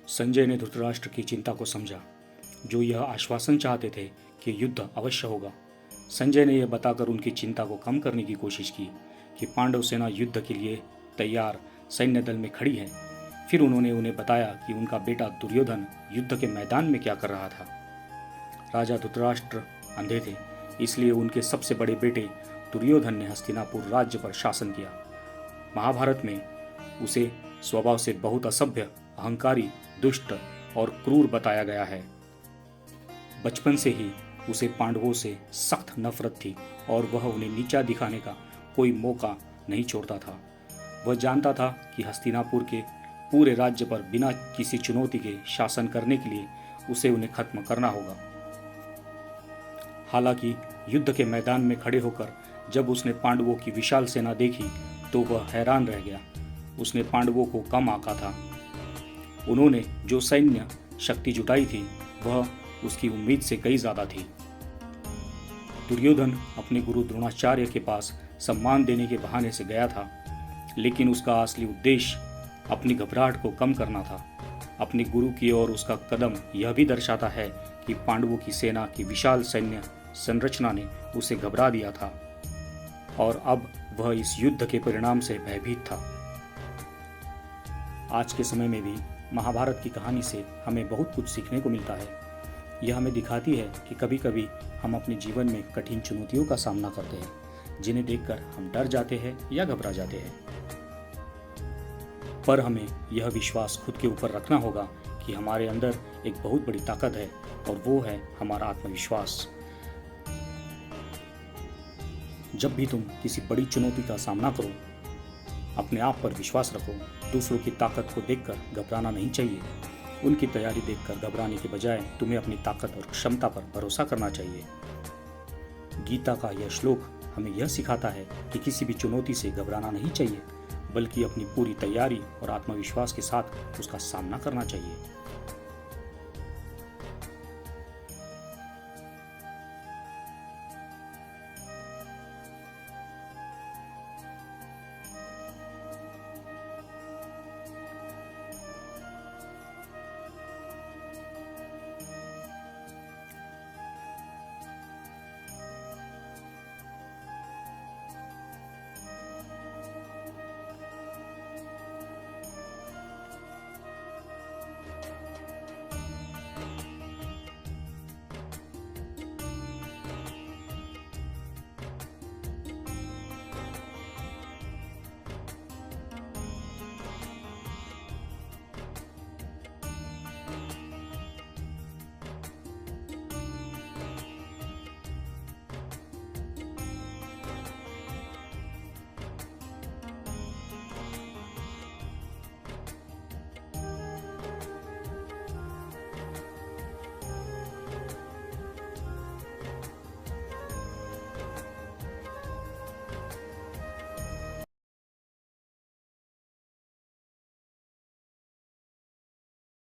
संजय ने धृतराष्ट्र की चिंता को समझा, जो यह आश्वासन चाहते थे कि युद्ध अवश्य होगा। संजय ने यह बताकर उनकी चिंता को कम करने की कोशिश की कि पांडव सेना युद्ध के लिए तैयार सैन्य दल में खड़ी है। फिर उन्होंने उन्हें बताया कि उनका बेटा दुर्योधन युद्ध के मैदान में क्या कर रहा था। राजा धृतराष्ट्र अंधे थे, इसलिए उनके सबसे बड़े बेटे दुर्योधन ने हस्तिनापुर राज्य पर शासन किया। महाभारत में उसे स्वभाव से बहुत असभ्य, अहंकारी, दुष्ट और क्रूर बताया गया है। बचपन से ही उसे पांडवों से सख्त नफरत थी और वह उन्हें नीचा दिखाने का कोई मौका नहीं छोड़ता था। वह जानता था कि हस्तिनापुर के पूरे राज्य पर बिना किसी चुनौती के शासन करने के लिए उसे उन्हें खत्म करना होगा। हालांकि युद्ध के मैदान में खड़े होकर जब उसने पांडवों की विशाल सेना देखी तो वह हैरान रह गया। उसने पांडवों को कम आंका था। उन्होंने जो सैन्य शक्ति जुटाई थी वह उसकी उम्मीद से कई ज्यादा थी। दुर्योधन अपने गुरु द्रोणाचार्य के पास सम्मान देने के बहाने से गया था, लेकिन उसका असली उद्देश्य अपनी घबराहट को कम करना था। अपने गुरु की ओर उसका कदम यह भी दर्शाता है कि पांडवों की सेना की विशाल सैन्य संरचना ने उसे घबरा दिया था और अब वह इस युद्ध के परिणाम से भयभीत था। आज के समय में भी महाभारत की कहानी से हमें बहुत कुछ सीखने को मिलता है। यह हमें दिखाती है कि कभी कभी हम अपने जीवन में कठिन चुनौतियों का सामना करते हैं, जिन्हें देखकर हम डर जाते हैं या घबरा जाते हैं। पर हमें यह विश्वास खुद के ऊपर रखना होगा कि हमारे अंदर एक बहुत बड़ी ताकत है और वो है हमारा आत्मविश्वास। जब भी तुम किसी बड़ी चुनौती का सामना करो, अपने आप पर विश्वास रखो। दूसरों की ताकत को देखकर घबराना नहीं चाहिए। उनकी तैयारी देखकर घबराने के बजाय तुम्हें अपनी ताकत और क्षमता पर भरोसा करना चाहिए। गीता का यह श्लोक हमें यह सिखाता है कि किसी भी चुनौती से घबराना नहीं चाहिए, बल्कि अपनी पूरी तैयारी और आत्मविश्वास के साथ उसका सामना करना चाहिए।